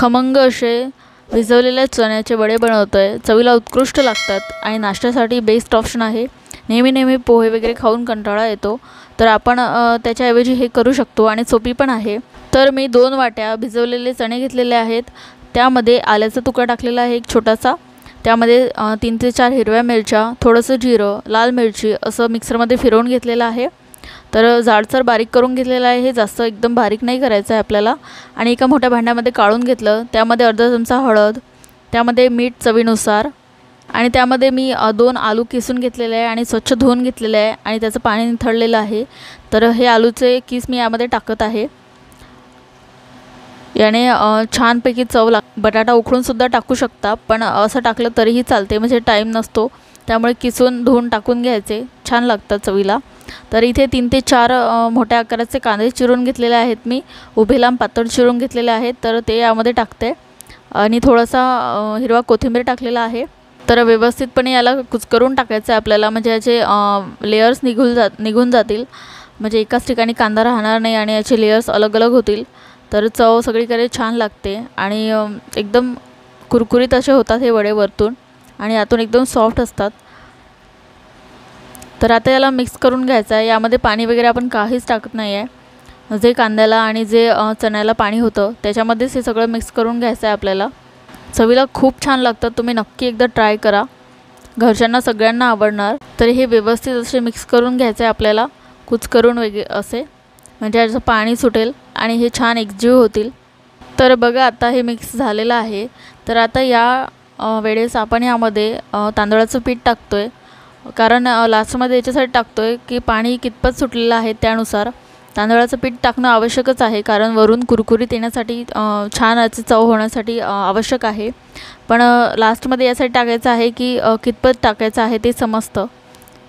खमंग असे भिजवलेल्या चण्याचे वडे बनवतोय। चवीला उत्कृष्ट लागतात आणि नाश्त्यासाठी बेस्ट ऑप्शन आहे। नेहमी पोहे वगैरे खाऊन कंटाळा येतो, तर आपण त्याच्याऐवजी हे करू शकतो आणि सोपी पण आहे। तर मी 2 वाट्या भिजवलेले चणे घेतलेले आहेत। त्यामध्ये आल्याचा तुकडा टाकलेला आहे एक छोटासा। त्यामध्ये 3 ते 4 हिरव्या मिरच्या, थोडंसं जिरं, लाल मिरची असं मिक्सरमध्ये फिरवून घेतलेलं आहे। तर जाडसर बारीक करून घेतलेलं आहे, हे जास्त एकदम बारीक नाही करायचं आहे आपल्याला। आणि एका मोठ्या भांड्यामध्ये काढून घेतलं। त्यामध्ये अर्धा चमचा हळद, त्यामध्ये मीठ चवीनुसार आणि त्यामध्ये मी 2 आलू किसून घेतलेले आहे आणि स्वच्छ धुवून घेतलेले आहे आणि त्याचं पाणी निथळलेलं आहे। तर हे आलूचे किस मी यामध्ये टाकत आहे। याने छानपैकी चव बटाटा उकळून सुद्धा टाकू शकता, पण असं टाकलं तरीही चालते, म्हणजे टाईम नसतो, त्यामुळे किसून धुवून टाकून घ्यायचे, छान लागतात चवीला। तर इथे 3 ते 4 मोठ्या आकाराचे कांदे चिरून घेतलेले आहेत मी, उभे लांब पातळ चिरून घेतलेले आहेत। तर ते यामध्ये टाकते आणि थोडासा हिरवा कोथिंबीर टाकलेला आहे। तर व्यवस्थितपणे याला कुस्करून टाकायचं आहे आपल्याला, म्हणजे याचे लेयर्स निघून जातील, म्हणजे एकाच ठिकाणी कांदा राहणार नाही आणि याचे लेयर्स अलग अलग होतील। तर चव सगळीकडे छान लागते आणि एकदम कुरकुरीत असे होतात हे वडे वरतून आणि आतून एकदम सॉफ्ट असतात। तर आता याला मिक्स करून घ्यायचं आहे। यामध्ये पाणी वगैरे आपण काहीच टाकत नाही आहे। जे कांद्याला आणि जे चण्याला पाणी होतं त्याच्यामध्येच हे सगळं मिक्स करून घ्यायचं आहे आपल्याला। चवीला खूप छान लागतात, तुम्ही नक्की एकदा ट्राय करा, घरच्यांना सगळ्यांना आवडणार। तर हे व्यवस्थित असे मिक्स करून घ्यायचं आहे आपल्याला, कुचकरून वगैरे असे, म्हणजे याचं पाणी सुटेल आणि हे छान एकजीव होतील। तर बघा आता हे मिक्स झालेलं आहे। तर आता या वेळेस आपण यामध्ये तांदळाचं पीठ टाकतोय, कारण लास्टमध्ये याच्यासाठी टाकतोय की पाणी कितपत सुटलेलं आहे त्यानुसार तांदळाचं पीठ टाकणं आवश्यकच आहे, कारण वरून कुरकुरीत येण्यासाठी छान याची चव होण्यासाठी आवश्यक आहे। पण लास्टमध्ये यासाठी टाकायचं आहे की कितपत टाकायचं आहे ते समजतं।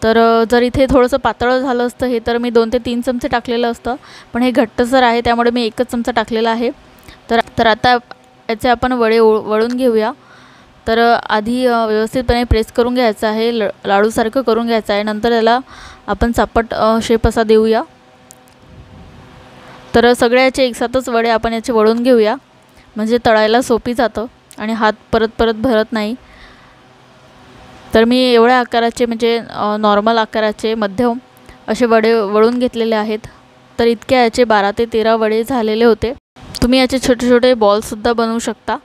तर जर इथे थोडंसं पातळ झालं असतं हे, तर मी 2 ते 3 चमचे टाकलेलं असतं, पण हे घट्टसर आहे त्यामुळे मी 1च चमचा टाकलेला आहे। तर आता याचे आपण वडे वळून घेऊया। तर आधी व्यवस्थितपणे प्रेस करून घ्यायचं आहे, लाडूसारखं करून घ्यायचं आहे, नंतर याला आपण चापट शेप असा देऊया। तर सगळ्या याचे एकसाथच वडे आपण याचे वळून घेऊया, म्हणजे तळायला सोपी जातं आणि हात परत भरत नाही। तर मी एवढ्या आकाराचे, म्हणजे नॉर्मल आकाराचे मध्यम असे वडे वळून घेतलेले आहेत। तर इतक्या याचे 12 ते 13 वडे झालेले होते। तुम्ही याचे छोटे छोटे बॉल्ससुद्धा बनवू शकता।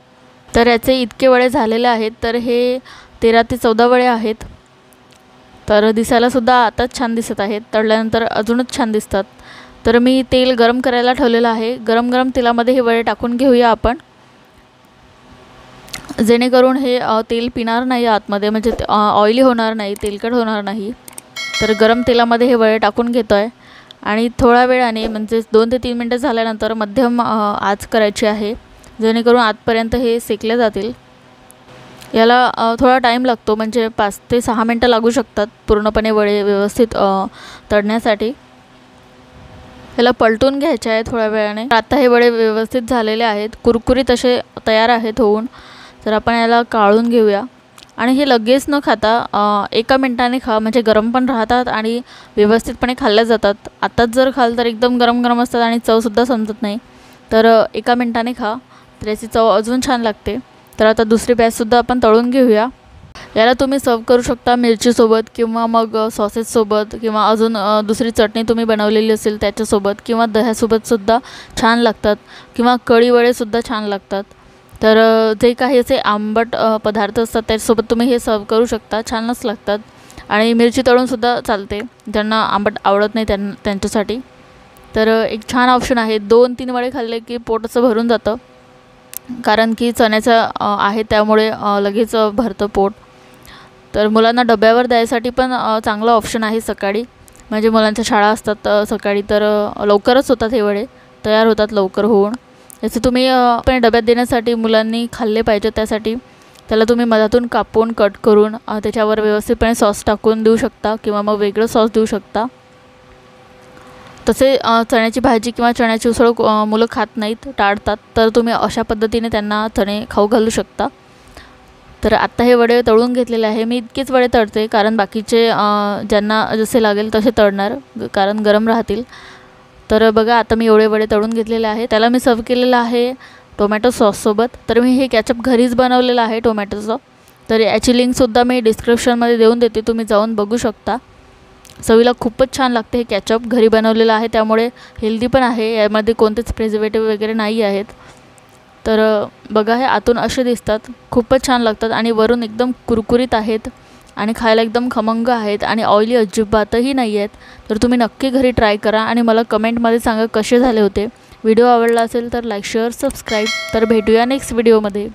तर याचे इतके वडे झालेले आहेत, तर हे 13 ते 14 वडे आहेत। तर दिसायलासुद्धा आताच छान दिसत आहेत, तळल्यानंतर अजूनच छान दिसतात। तर मी तेल गरम करायला ठेवलेलं आहे, गरम तेलामध्ये हे वडे टाकून घेऊया आपण, जेणेकरून हे तेल पिणार नाही आतमध्ये, म्हणजे ऑइली होणार नाही, तेलकट होणार नाही। तर गरम तेलामध्ये हे वडे टाकून घेतो आहे आणि थोड्या वेळाने, म्हणजे 2 ते 3 मिनटं झाल्यानंतर मध्यम आच करायची आहे, जेणेकरून आतपर्यंत हे सेकले जातील। याला थोडा टाईम लागतो, म्हणजे 5 ते 6 मिनटं लागू शकतात पूर्णपणे वडे व्यवस्थित तळण्यासाठी। याला पलटून घ्यायचे आहे थोड्या वेळाने। आता हे वडे व्यवस्थित झालेले आहेत, कुरकुरीत असे तयार आहेत होऊन। तर आपण याला काढून घेऊया आणि हे लगेच न खाता 1 मिनिटाने खा, म्हणजे गरम पण राहतात आणि व्यवस्थितपणे खाल्ले जातात। आताच जर खाल तर एकदम गरम असतात आणि चवसुद्धा समजत नाही। तर 1 मिनिटाने खा, तर याची चव अजून छान लागते। तर आता दुसरी बॅचसुद्धा आपण तळून घेऊया। याला तुम्ही सर्व करू शकता मिरचीसोबत, किंवा मग सॉसेससोबत, किंवा अजून दुसरी चटणी तुम्ही बनवलेली असेल त्याच्यासोबत, किंवा दह्यासोबतसुद्धा छान लागतात, किंवा कढी वडेसुद्धा छान लागतात। तर जे काही असे आंबट पदार्थ असतात त्याच्यासोबत तुम्ही हे सर्व करू शकता, छानच लागतात। आणि मिरची तळूनसुद्धा चालते, ज्यांना आंबट आवडत नाही त्यांच्यासाठी। तर एक छान ऑप्शन आहे। 2-3 वडे खाल्ले की पोट असं भरून जातं, कारण की चण्याचं आहे त्यामुळे लगेच भरतं पोट। तर मुलांना डब्यावर द्यायसाठी पण चांगला ऑप्शन आहे सकाळी, म्हणजे मुलांच्या शाळा असतात सकाळी, तर लवकरच होतात हे वडे, तयार होतात लवकर होऊन। याचे तुम्ही पण डब्यात देण्यासाठी मुलांनी खाल्ले पाहिजे, त्यासाठी त्याला तुम्ही मधातून कापून कट करून त्याच्यावर व्यवस्थितपणे सॉस टाकून देऊ शकता, किंवा मग वेगळं सॉस देऊ शकता। तसे चण्याची भाजी किंवा चण्याची उसळ मुलं खात नाहीत, टाळतात, तर तुम्ही अशा पद्धतीने त्यांना चणे खाऊ घालू शकता। तर आता हे वडे तळून घेतलेले आहे मी, इतकेच वडे तळते, कारण बाकीचे ज्यांना जसे लागेल तसे तळणार, कारण गरम राहतील। तर बघा आता मी एवढे वडे तळून घेतलेले आहे, त्याला मी सर्व केलेलं आहे टोमॅटो सॉससोबत. तर मी हे कॅचअप घरीच बनवलेलं आहे टोमॅटोचं. तर याची लिंकसुद्धा मी डिस्क्रिप्शनमध्ये देऊन देते, तुम्ही जाऊन बघू शकता. चवीला खूपच छान लागते हे कॅचअप. घरी बनवलेलं आहे त्यामुळे हेल्दी पण आहे, यामध्ये कोणतेच प्रिझर्वेटिव्ह वगैरे नाही आहेत. तर बघा, हे आतून असे दिसतात, खूपच छान लागतात आणि वरून एकदम कुरकुरीत आहेत आणि खायला एकदम खमंग आहेत आणि ऑइली अजिबातही नाही आहेत. तर तुम्ही नक्की घरी ट्राय करा आणि मला कमेंटमध्ये सांगा कसे झाले होते. व्हिडिओ आवडला असेल तर लाईक, शेअर, सबस्क्राईब. तर भेटूया नेक्स्ट व्हिडिओमध्ये.